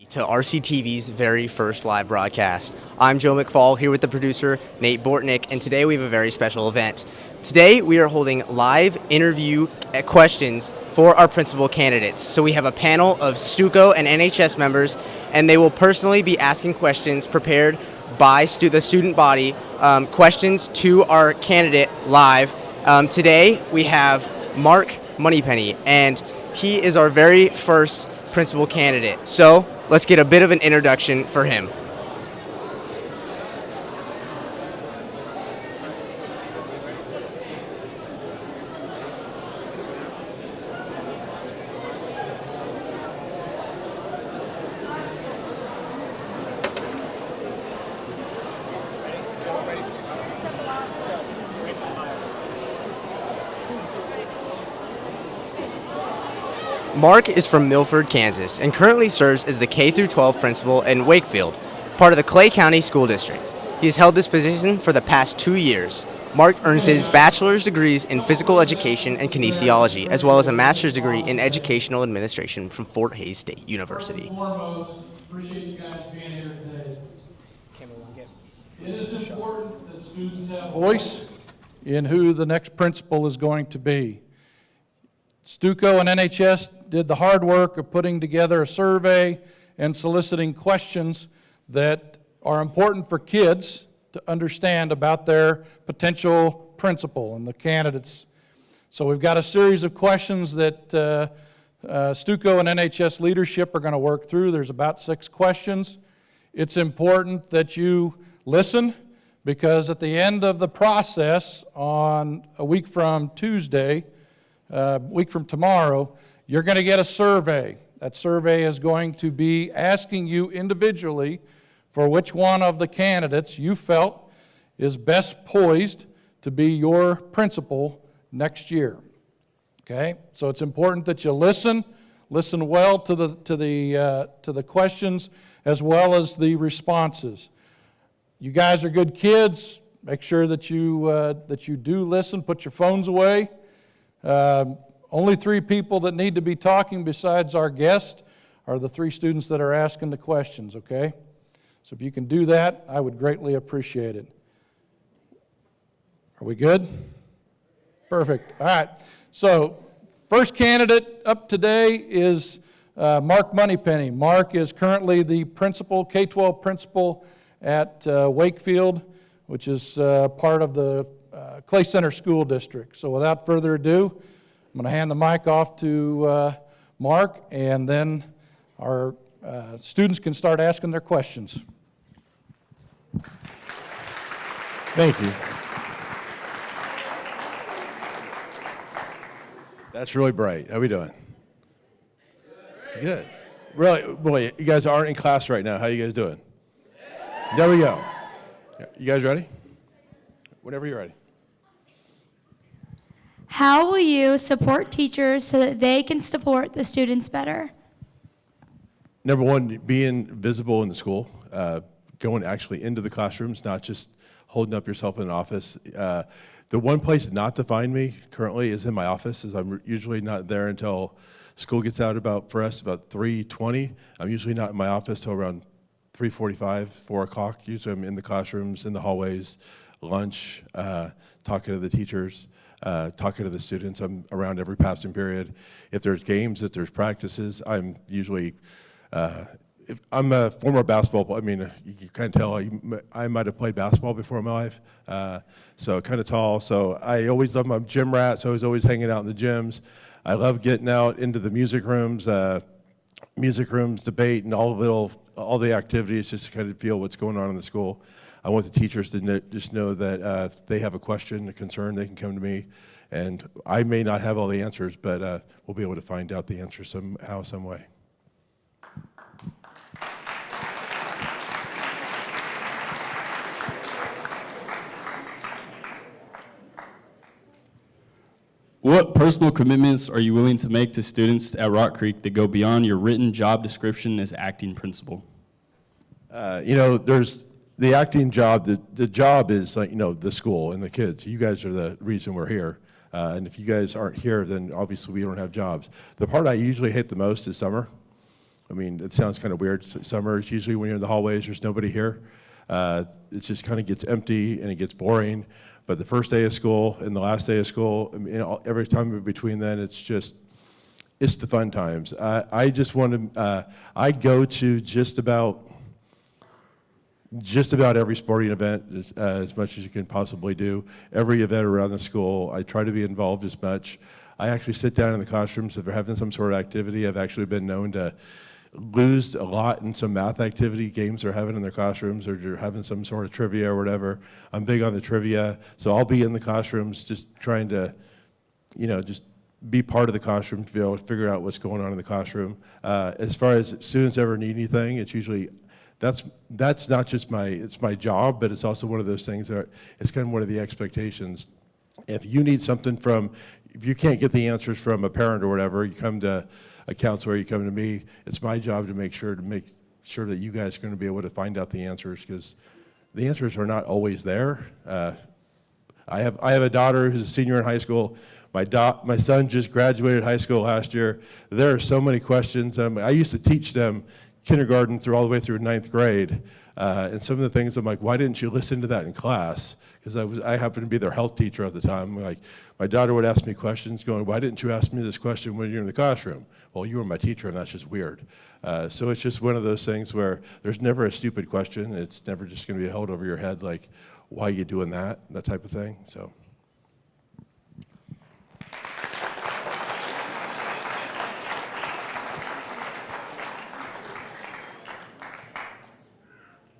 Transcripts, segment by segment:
to RCTV's very first live broadcast. I'm Joe McFall here with the producer, Nate Bortnick, and today we have a very special event. Today we are holding live interview questions for our principal candidates. So we have a panel of Stuco and NHS members, and they will personally be asking questions prepared by the student body, questions to our candidate live. Today we have Mark Moneypenny, and he is our very first principal candidate. So let's get a bit of an introduction for him. Mark is from Milford, Kansas, and currently serves as the K-12 principal in Wakefield, part of the Clay County School District. He has held this position for the past 2 years. Mark earns his bachelor's degrees in physical education and kinesiology, as well as a master's degree in educational administration from Fort Hays State University. First and foremost, appreciate you guys being here today. It is important that students have a voice in who the next principal is going to be. Stuco and NHS did the hard work of putting together a survey and soliciting questions that are important for kids to understand about their potential principal and the candidates. So we've got a series of questions that Stuco and NHS leadership are going to work through. There's about 6 questions. It's important that you listen, because at the end of the process on a week from Tuesday, week from tomorrow, you're going to get a survey. That survey is going to be asking you individually for which one of the candidates you felt is best poised to be your principal next year. Okay? So it's important that you listen well to the questions as well as the responses. You guys are good kids. Make sure that you do listen. Put your phones away. Only 3 people that need to be talking besides our guest are the 3 students that are asking the questions, okay? So if you can do that, I would greatly appreciate it. Are we good? Perfect. All right. So first candidate up today is Mark Moneypenny. Mark is currently the principal, K-12 principal at Wakefield, which is part of the Clay Center School District. So without further ado, I'm going to hand the mic off to Mark, and then our students can start asking their questions. Thank you. That's really bright. How we doing? Good. Really, boy, you guys aren't in class right now. How you guys doing? There we go. You guys ready? Whenever you're ready. How will you support teachers so that they can support the students better? Number one, being visible in the school, going actually into the classrooms, not just holding up yourself in an office. The one place not to find me currently is in my office, as I'm usually not there until school gets out about 3:20. I'm usually not in my office till around 3:45, 4 o'clock. Usually I'm in the classrooms, in the hallways, lunch, talking to the teachers. Talking to the students. I'm around every passing period. If there's games, if there's practices, I'm usually, I'm a former basketball player. I mean, you can tell I might have played basketball before in my life, so kind of tall. So I always love my gym rat, so I was always hanging out in the gyms. I love getting out into the music rooms, debate, and all the activities, just to kind of feel what's going on in the school. I want the teachers to just know that if they have a question, a concern, they can come to me. And I may not have all the answers, but we'll be able to find out the answer somehow, some way. What personal commitments are you willing to make to students at Rock Creek that go beyond your written job description as acting principal? There's the acting job. The job is like, the school and the kids. You guys are the reason we're here. And if you guys aren't here, then obviously we don't have jobs. The part I usually hate the most is summer. I mean, it sounds kind of weird. Summer is usually when you're in the hallways, there's nobody here. It just kind of gets empty and it gets boring. But the first day of school and the last day of school, I mean, every time in between then, it's the fun times. I just want to, I go to just about every sporting event as much as you can possibly do. Every event around the school, I try to be involved as much. I actually sit down in the classrooms if they're having some sort of activity. I've actually been known to lose a lot in some math activity games they're having in their classrooms, or they're having some sort of trivia or whatever. I'm big on the trivia, so I'll be in the classrooms just trying to, just be part of the classroom, to be able to figure out what's going on in the classroom. As far as students ever need anything, it's usually, that's not just it's my job, but it's also one of those things that it's kind of one of the expectations. If you need something if you can't get the answers from a parent or whatever, you come to a counselor, you come to me. It's my job to make sure that you guys are going to be able to find out the answers, because the answers are not always there. I have a daughter who's a senior in high school. My son just graduated high school last year. There are so many questions. I used to teach them kindergarten all the way through 9th grade. And some of the things I'm like, why didn't you listen to that in class? Because I happened to be their health teacher at the time. Like, my daughter would ask me questions going, why didn't you ask me this question when you're in the classroom? Well, you were my teacher, and that's just weird. So it's just one of those things where there's never a stupid question. It's never just going to be held over your head like, why are you doing that type of thing. So.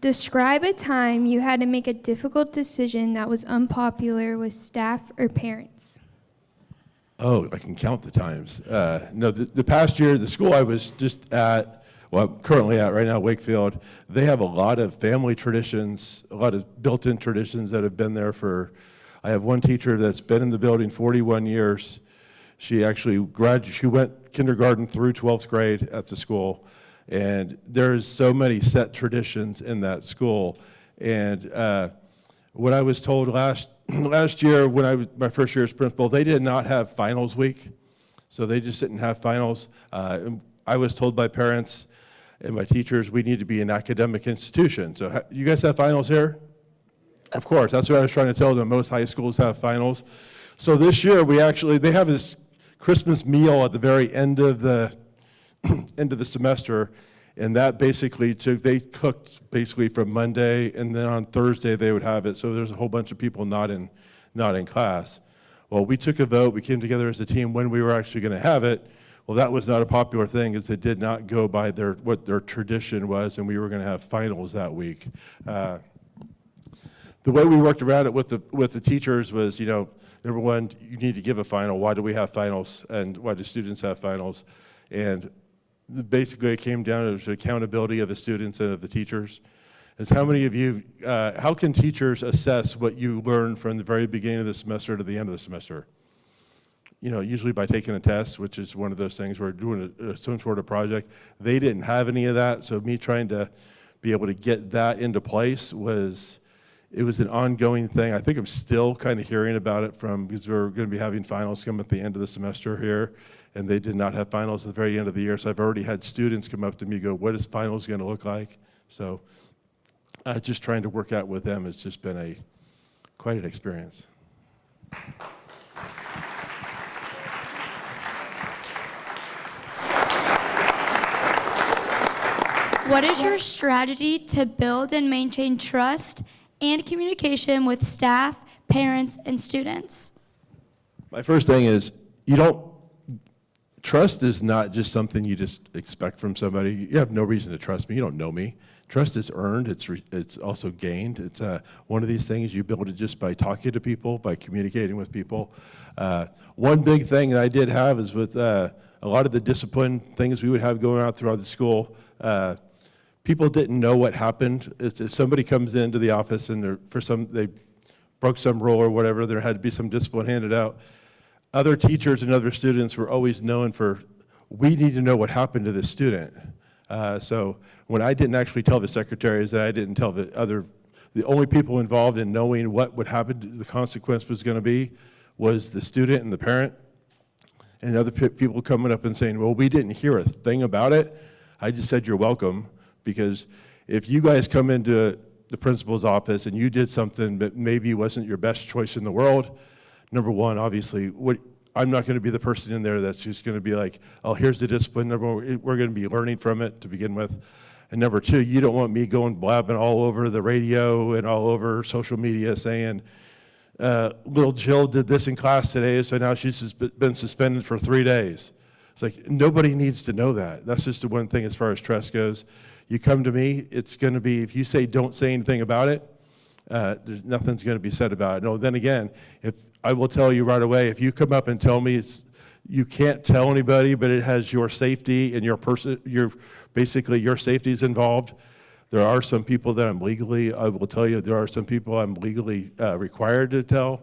Describe a time you had to make a difficult decision that was unpopular with staff or parents. Oh, I can count the times. No, the past year, the school I was just at, well, I'm currently at right now, Wakefield, they have a lot of family traditions, a lot of built-in traditions that have been there I have one teacher that's been in the building 41 years. She actually she went kindergarten through 12th grade at the school. And there's so many set traditions in that school. And what I was told last year, when I was my first year as principal, they did not have finals week. So they just didn't have finals. I was told by parents and my teachers, we need to be an academic institution. So you guys have finals here? Of course, that's what I was trying to tell them. Most high schools have finals. So this year, they have this Christmas meal at the very end of the semester, and that basically they cooked basically from Monday, and then on Thursday they would have it. So there's a whole bunch of people not in class. Well, we took a vote, we came together as a team when we were actually going to have it. Well, that was not a popular thing, because it did not go by what their tradition was, and we were going to have finals that week. The way we worked around it with the teachers was, number one, you need to give a final. Why do we have finals, and why do students have finals? And basically, it came down to accountability of the students and of the teachers. Is how many of you, how can teachers assess what you learned from the very beginning of the semester to the end of the semester? Usually by taking a test, which is one of those things where doing some sort of project. They didn't have any of that, so me trying to be able to get that into place was an ongoing thing. I think I'm still kind of hearing about it because we're going to be having finals come at the end of the semester here, and they did not have finals at the very end of the year. So I've already had students come up to me and go, what is finals going to look like? So just trying to work out with them has just been quite an experience. What is your strategy to build and maintain trust and communication with staff, parents, and students? My first thing is, trust is not just something you just expect from somebody. You have no reason to trust me. You don't know me. Trust is earned. It's also gained. It's one of these things you build it just by talking to people, by communicating with people. One big thing that I did have is with a lot of the discipline things we would have going on throughout the school. People didn't know what happened. If somebody comes into the office and they broke some rule or whatever, there had to be some discipline handed out. Other teachers and other students were always known for, we need to know what happened to this student. So when I didn't actually tell the secretaries, that I didn't tell the only people involved in knowing what would happen, the consequence was going to be, was the student and the parent. And other people coming up and saying, well, we didn't hear a thing about it. I just said you're welcome, because if you guys come into the principal's office and you did something that maybe wasn't your best choice in the world, number one, obviously, I'm not going to be the person in there that's just going to be like, oh, here's the discipline. Number one, we're going to be learning from it to begin with. And number two, you don't want me going blabbing all over the radio and all over social media saying, little Jill did this in class today, so now she's been suspended for 3 days. It's like, nobody needs to know that. That's just the one thing as far as trust goes. You come to me, it's going to be, if you say don't say anything about it, there's nothing's going to be said about it. No, then again, if I will tell you right away, if you come up and tell me you can't tell anybody, but it has your safety and basically your safety is involved, there are some people that I will tell you, there are some people I'm legally required to tell,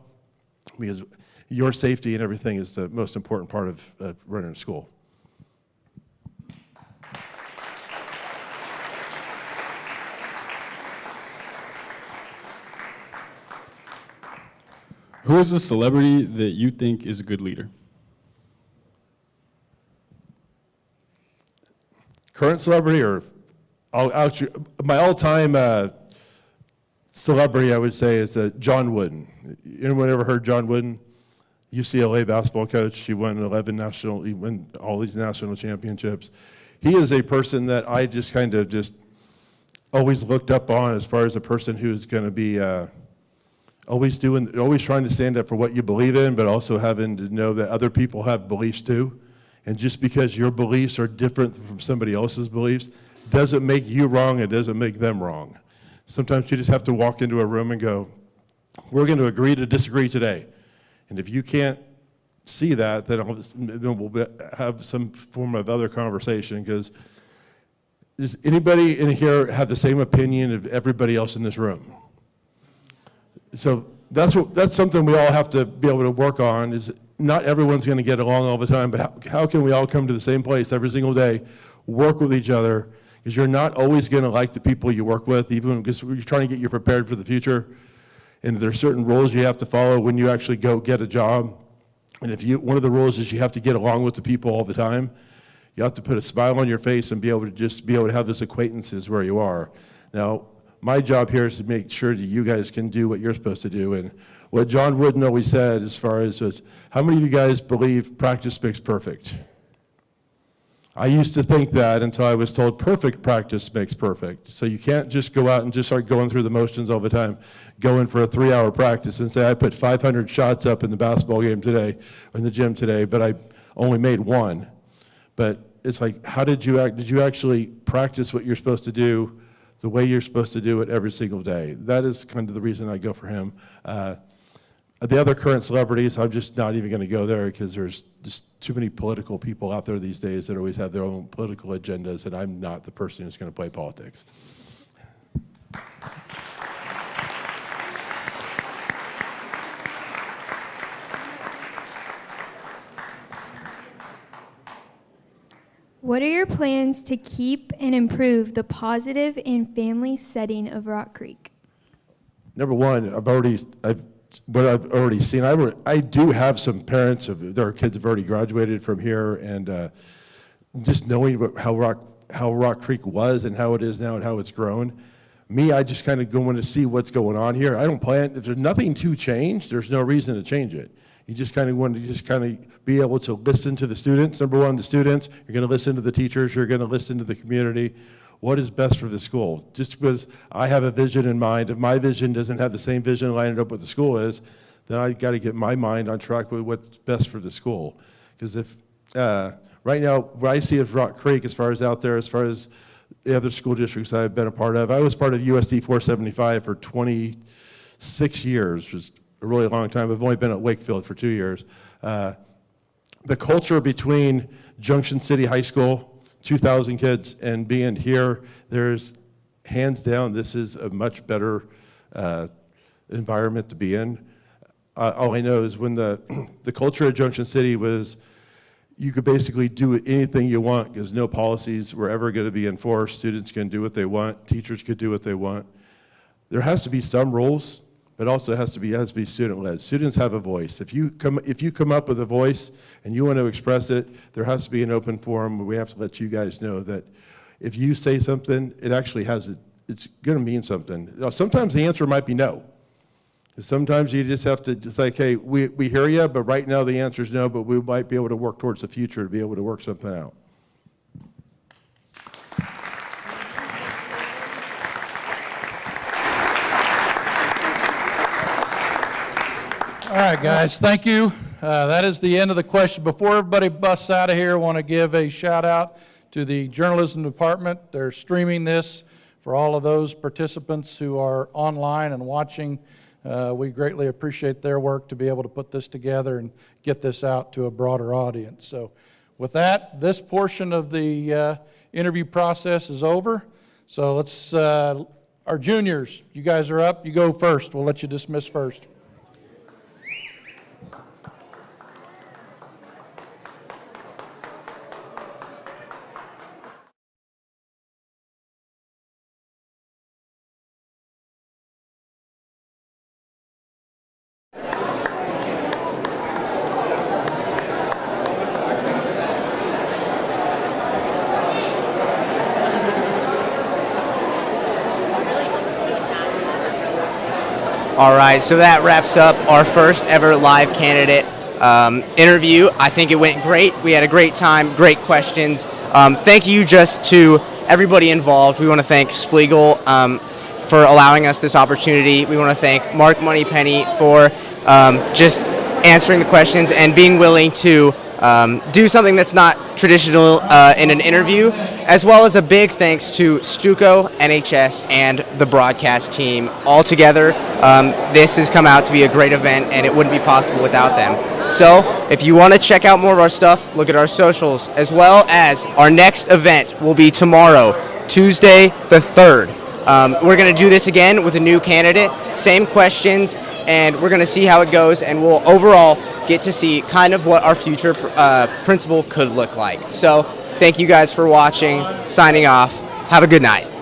because your safety and everything is the most important part of running a school. Who is a celebrity that you think is a good leader? Current celebrity, or my all-time celebrity, I would say, is John Wooden. Anyone ever heard John Wooden? UCLA basketball coach. He won he won all these national championships. He is a person that I just kind of always looked up on as far as a person who's going to be always trying to stand up for what you believe in, but also having to know that other people have beliefs too. And just because your beliefs are different from somebody else's beliefs doesn't make you wrong, it doesn't make them wrong. Sometimes you just have to walk into a room and go, we're going to agree to disagree today. And if you can't see that, then we'll have some form of other conversation, because does anybody in here have the same opinion of everybody else in this room? So that's something we all have to be able to work on, is not everyone's going to get along all the time, but how can we all come to the same place every single day, work with each other, because you're not always going to like the people you work with, even because you're trying to get you prepared for the future. And there's certain rules you have to follow when you actually go get a job. And one of the rules is you have to get along with the people all the time. You have to put a smile on your face and be able to have those acquaintances where you are. Now, my job here is to make sure that you guys can do what you're supposed to do. And what John Wooden always said, as far as was, how many of you guys believe practice makes perfect? I used to think that until I was told perfect practice makes perfect. So you can't just go out and just start going through the motions all the time, go in for a 3-hour practice and say, I put 500 shots up in the basketball game today, or in the gym today, but I only made one. But it's like, how did you actually practice what you're supposed to do the way you're supposed to do it every single day? That is kind of the reason I go for him. The other current celebrities, I'm just not even going to go there, because there's just too many political people out there these days that always have their own political agendas, and I'm not the person who's going to play politics. What are your plans to keep and improve the positive and family setting of Rock Creek? Number one, what I've already seen, I do have some parents their kids have already graduated from here, and just knowing how Rock Creek was and how it is now and how it's grown. Me, I just kind of go in to see what's going on here. I don't plan, if there's nothing to change, there's no reason to change it. You just kind of want to be able to listen to the students. Number one, the students, you're going to listen to the teachers, you're going to listen to the community. What is best for the school? Just because I have a vision in mind, if my vision doesn't have the same vision lined up with the school is, then I got to get my mind on track with what's best for the school. Because if, right now, what I see of Rock Creek, as far as out there, as far as the other school districts I've been a part of, I was part of USD 475 for 26 years, which was a really long time. I've only been at Wakefield for 2 years. The culture between Junction City High School, 2,000 kids, and being here, there's hands down, this is a much better environment to be in. All I know is when the culture at Junction City was, you could basically do anything you want, because no policies were ever going to be enforced. Students can do what they want. Teachers could do what they want. There has to be some rules, but also it has to be student-led. Students have a voice. If you come up with a voice and you want to express it, there has to be an open forum where we have to let you guys know that if you say something, it actually it's going to mean something. Now, sometimes the answer might be no. Sometimes you just have to just like, hey, we hear you, but right now the answer is no, but we might be able to work towards the future to be able to work something out. All right, guys, thank you. That is the end of the question. Before everybody busts out of here, I want to give a shout out to the journalism department. They're streaming this for all of those participants who are online and watching. We greatly appreciate their work to be able to put this together and get this out to a broader audience. So with that, this portion of the interview process is over. So let's, our juniors, you guys are up. You go first. We'll let you dismiss first. All right, so that wraps up our first ever live candidate interview. I think it went great. We had a great time, great questions. Thank you just to everybody involved. We want to thank Spiegel for allowing us this opportunity. We want to thank Mark Moneypenny for just answering the questions and being willing to do something that's not traditional in an interview, as well as a big thanks to Stuco, NHS, and the broadcast team. All together, this has come out to be a great event, and it wouldn't be possible without them. So if you want to check out more of our stuff, look at our socials, as well as our next event will be tomorrow, Tuesday the 3rd. We're going to do this again with a new candidate, same questions, and we're going to see how it goes, and we'll overall get to see kind of what our future principal could look like. So thank you guys for watching. Signing off. Have a good night.